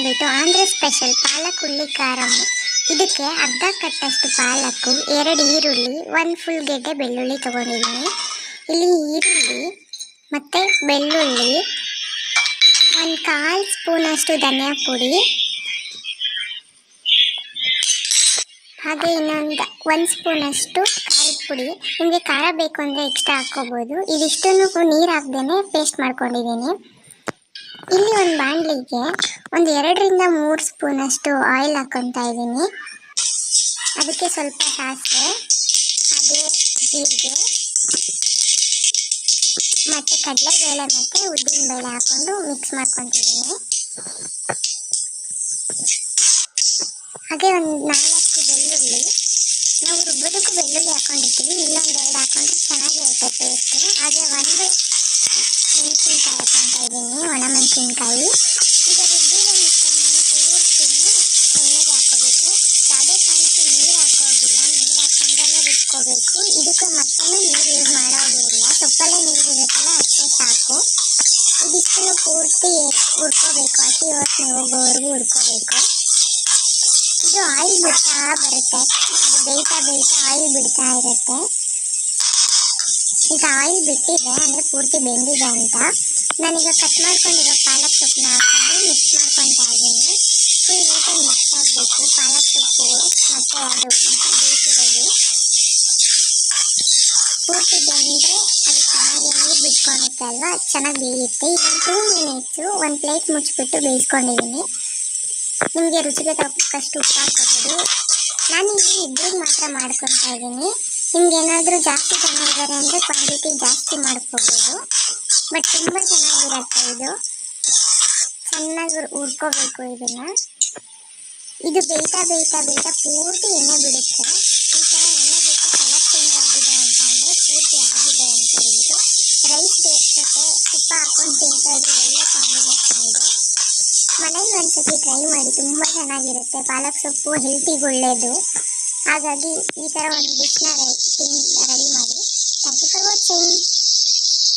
ಬಂದ್ಬಿಟ್ಟು ಆಂಧ್ರ ಸ್ಪೆಷಲ್ ಪಾಲಕ್ ಹುಳ್ಳಿ ಖಾರಂ. ಇದಕ್ಕೆ ಅರ್ಧ ಕಟ್ಟಷ್ಟು ಪಾಲಕ್ಕು, 2 ಈರುಳ್ಳಿ, 1 ಫುಲ್ ಗೆಡ್ಡೆ ಬೆಳ್ಳುಳ್ಳಿ ತಗೊಂಡಿದ್ದೀನಿ. ಇಲ್ಲಿ ಈರುಳ್ಳಿ ಮತ್ತು ಬೆಳ್ಳುಳ್ಳಿ, 1/4 ಸ್ಪೂನಷ್ಟು ಧನಿಯಾ ಪುಡಿ, ಹಾಗೆ ಇನ್ನೊಂದು 1 ಸ್ಪೂನಷ್ಟು ಖಾರದ ಪುಡಿ. ನಿಮಗೆ ಖಾರ ಬೇಕು ಅಂದರೆ ಎಕ್ಸ್ಟ್ರಾ ಹಾಕ್ಕೋಬೋದು. ಇದಿಷ್ಟನ್ನು ನೀರು ಹಾಕ್ದೇ ಪೇಸ್ಟ್ ಮಾಡ್ಕೊಂಡಿದ್ದೀನಿ. ಇಲ್ಲಿ ಒಂದು ಬಾಣಲಿಗೆ ಒಂದು 2ರಿಂದ 3 ಸ್ಪೂನಷ್ಟು ಆಯಿಲ್ ಹಾಕ್ಕೊತಾ ಇದ್ದೀನಿ. ಅದಕ್ಕೆ ಸ್ವಲ್ಪ ಸಾಸಿವೆ, ಹಾಗೆ ಜೀರಿಗೆ ಮತ್ತು ಕಡಲೆಬೇಳೆ ಮತ್ತು ಉದ್ದಿನಬೇಳೆ ಹಾಕ್ಕೊಂಡು ಮಿಕ್ಸ್ ಮಾಡ್ಕೊತಿದ್ದೀನಿ. ಹಾಗೆ ಒಂದು 4 ಬೆಳ್ಳುಳ್ಳಿ, ನಾವು ರುಬ್ಬೋದಕ್ಕೂ ಬೆಳ್ಳುಳ್ಳಿ ಹಾಕ್ಕೊಂಡಿರ್ತೀವಿ, ಇಲ್ಲೊಂದು 2 ಹಾಕ್ಕೊಂಡ್ರೆ ಚೆನ್ನಾಗಿರುತ್ತೆ ಟೇಸ್ಟು. ಹಾಗೆ 1 ಮೆಣಸಿನ್ಕಾಯಿ ಹಾಕ್ಕೊತಾ ಇದ್ದೀನಿ, ಒಣ ಮೆಣಸಿನ್ಕಾಯಿ. ಈಗ ರುಬ್ಬಿರೋ ಮಿಶ್ರಣನ ಪೂರ್ತಿನ ಎಣ್ಣೆಗೆ ಹಾಕೋಬೇಕು. ಯಾವುದೇ ಕಾರಣಕ್ಕೂ ನೀರು ಹಾಕೋದಿಲ್ಲ, ನೀರು ಹಾಕೊಂಡ್ರೆ ರುಬ್ಕೋಬೇಕು. ಇದಕ್ಕೆ ಮತ್ತೆ ನೀರು ಯೂಸ್ ಮಾಡೋದಿಲ್ಲ, ಸೊಪ್ಪಲ್ಲೇ ನೀರು ಇರುತ್ತಲ್ಲ ಅಷ್ಟೇ ಸಾಕು. ಇದಿಷ್ಟನ್ನು ಪೂರ್ತಿ ಹುರ್ಕೋಬೇಕು, ಹಸಿ ವಾಸನೆ ಹೋಗೋವರೆಗೂ ಹುರ್ಕೋಬೇಕು. ಇದು ಆಯಿಲ್ ಬಿಡ್ತಾ ಬರುತ್ತೆ, ಅದು ಬೇಯ್ತಾ ಆಯಿಲ್ ಬಿಡ್ತಾ ಇರುತ್ತೆ. ಈಗ ಆಯಿಲ್ ಬಿಟ್ಟಿದೆ ಅಂದರೆ ಪೂರ್ತಿ ಬೆಂದಿದೆ ಅಂತ. ನಾನೀಗ ಕಟ್ ಮಾಡ್ಕೊಂಡಿರೋ ಪಾಲಕ್ ಸೊಪ್ಪನ್ನ ಹಾಕೊಂಡು ಮಿಕ್ಸ್ ಮಾಡ್ಕೊತಾ ಇದ್ದೀನಿ. ಫುಲ್ ನೀಟಾಗಿ ಮಿಕ್ಸ್ ಆಗಬೇಕು ಪಾಲಕ್ ಸೊಪ್ಪು ಮತ್ತು ಅದು ಬೇಯಿಸಿರೋದು. ಪೂರ್ತಿ ಬೆಂದರೆ ಅದು ಚೆನ್ನಾಗಿ ನೀರು ಬಿಟ್ಕೊಳುತ್ತೆ ಅಲ್ವಾ, ಅದು ಚೆನ್ನಾಗಿ ಬೇಯುತ್ತೆ. ಈಗ 2 ಮಿನಿಟ್ಸು ಒಂದು ಪ್ಲೇಟ್ ಮುಚ್ಚಿಬಿಟ್ಟು ಬೇಯಿಸ್ಕೊಂಡಿದ್ದೀನಿ. ನಿಮಗೆ ರುಚಿಗೆ ತಕ್ಕಷ್ಟು ಉಪ್ಪು ಹಾಕೋಬೋದು. ನಾನು ಇಲ್ಲಿ ಇಬ್ಬರಿಗೆ ಮಾತ್ರ ಮಾಡ್ಕೊತಾ ಇದ್ದೀನಿ. ನಿಮ್ಗೆ ಏನಾದರೂ ಜಾಸ್ತಿ ಜನ ಇದ್ದಾರೆ ಅಂದರೆ ಕ್ವಾಂಟಿಟಿ ಜಾಸ್ತಿ ಮಾಡ್ಕೋಬೋದು. ಬಟ್ ತುಂಬ ಚೆನ್ನಾಗಿರುತ್ತೆ ಇದು. ಚೆನ್ನಾಗಿ ಹುರ್ಕೋಬೇಕು ಇದನ್ನು. ಇದು ಬೇಯ್ತಾ ಪೂರ್ತಿ ಎಣ್ಣೆ ಬಿಡುತ್ತೆ. ಈ ಥರ ಎಣ್ಣೆ ಬಿಟ್ಟು ಕಲರ್ ಚೇಂಜ್ ಆಗಿದೆ ಅಂತ ಅಂದರೆ ಪೂರ್ತಿ ಆಗಿದೆ ಅಂತ ಹೇಳ್ಬಿಟ್ಟು. ರೈಸ್ ಜೊತೆ ತುಪ್ಪ ಹಾಕೊಂಡು ತಿಂತಾ ಇದ್ರೆ ಒಳ್ಳೆ ಕಾಂಬಿನೇಷನ್ ಇದೆ. ಮನೇಲಿ ಒಂದ್ಸತಿ ಟ್ರೈ ಮಾಡಿ, ತುಂಬ ಚೆನ್ನಾಗಿರುತ್ತೆ. ಪಾಲಕ್ ಸೊಪ್ಪು ಹೆಲ್ತಿಗೆ ಒಳ್ಳೆಯದು. ಹಾಗಾಗಿ ಈ ಥರ ಒಂದು ಡಿಶ್ನ ರೆಡಿ ಮಾಡಿ. Thank you for watching.